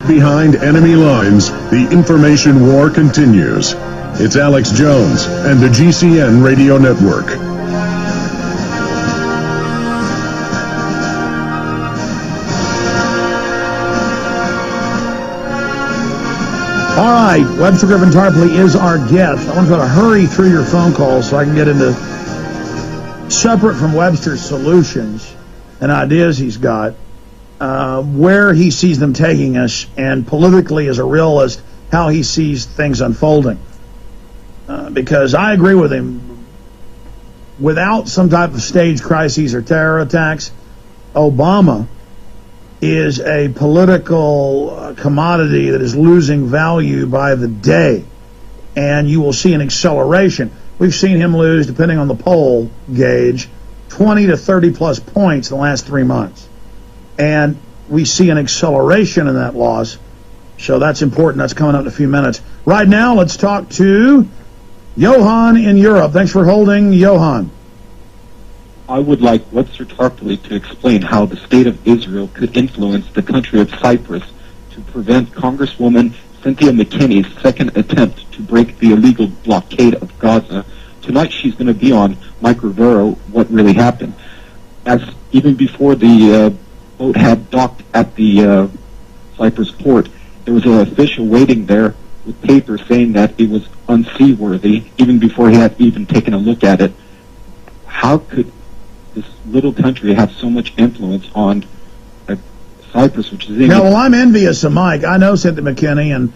Behind enemy lines, the information war continues. It's Alex Jones and the GCN Radio Network. All right, Webster Griffin Tarpley is our guest. I want to hurry through your phone calls so I can get into, separate from Webster's solutions and ideas he's got, where he sees them taking us, and politically as a realist, how he sees things unfolding. Because I agree with him, without some type of staged crises or terror attacks, Obama is a political commodity that is losing value by the day, and you will see an acceleration. We've seen him lose, depending on the poll gauge, 20 to 30 plus points in the last 3 months, and we see an acceleration in that loss. So that's important. That's coming up in a few minutes. Right now, let's talk to Johan in Europe. Thanks for holding, Johan. I would like Webster Tarpley to explain how the state of Israel could influence the country of Cyprus to prevent Congresswoman Cynthia McKinney's second attempt to break the illegal blockade of Gaza. Tonight she's going to be on Mike Rivero, What Really Happened. As even before the boat had docked at the Cyprus port, there was an official waiting there with papers saying that it was unseaworthy, even before he had even taken a look at it. How could this little country have so much influence on Cyprus, which is... Yeah, well, I'm envious of Mike. I know Cynthia McKinney, and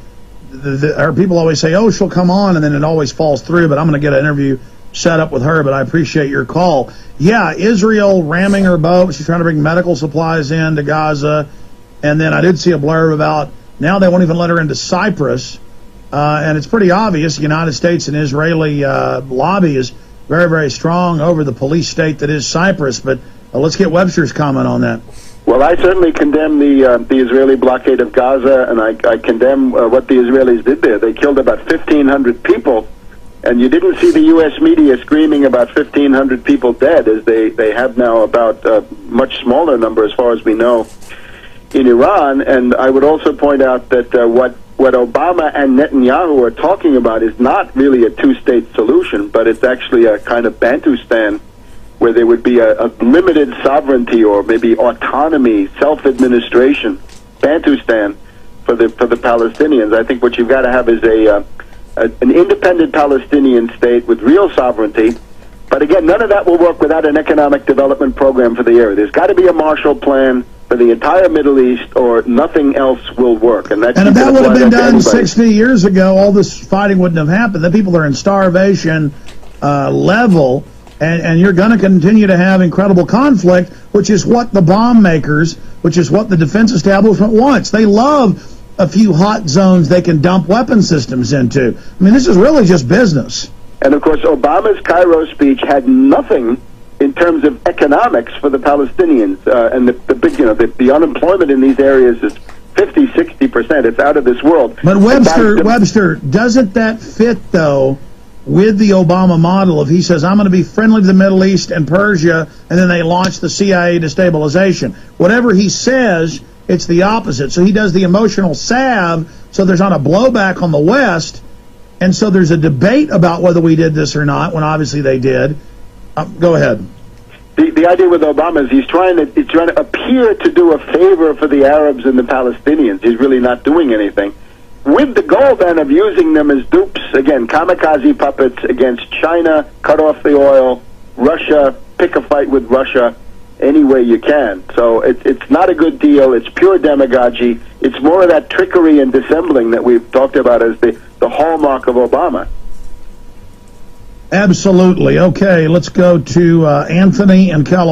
our people always say, oh, she'll come on, and then it always falls through, but I'm going to get an interview set up with her, but I appreciate your call. Yeah, Israel ramming her boat. She's trying to bring medical supplies in to Gaza, and then I did see a blurb about now they won't even let her into Cyprus, and it's pretty obvious the United States and Israeli lobby is very, very strong over the police state that is Cyprus. But let's get Webster's comment on that. Well, I certainly condemn the Israeli blockade of Gaza, and I condemn what the Israelis did there. They killed about 1,500 people, and you didn't see the U.S. media screaming about 1,500 people dead, as they have now about a much smaller number, as far as we know, in Iran. And I would also point out that what Obama and Netanyahu are talking about is not really a two-state solution, but it's actually a kind of Bantustan, where there would be a limited sovereignty or maybe autonomy, self-administration, Bantustan for the Palestinians. I think what you've got to have is an independent Palestinian state with real sovereignty. But again, none of that will work without an economic development program for the area. There's got to be a Marshall Plan for the entire Middle East, or nothing else will work. And if that would have been done 60 years ago, all this fighting wouldn't have happened. The people are in starvation level, and you're going to continue to have incredible conflict, which is what the bomb makers, which is what the defense establishment wants. They love a few hot zones they can dump weapon systems into. I mean, this is really just business. And, of course, Obama's Cairo speech had nothing in terms of economics for the Palestinians, and the unemployment in these areas is 50-60%. It's out of this world. But Webster, doesn't that fit though with the Obama model? If he says I'm going to be friendly to the Middle East and Persia, and then they launch the CIA destabilization, whatever he says, it's the opposite. So he does the emotional salve, so there's not a blowback on the West, and so there's a debate about whether we did this or not, when obviously they did. Go ahead. The idea with Obama is he's trying to appear to do a favor for the Arabs and the Palestinians. He's really not doing anything, with the goal then of using them as dupes, again, kamikaze puppets against China, cut off the oil, Russia, pick a fight with Russia any way you can. So it's not a good deal. It's pure demagogy. It's more of that trickery and dissembling that we've talked about as the hallmark of Obama. Absolutely. Okay, let's go to Anthony in California.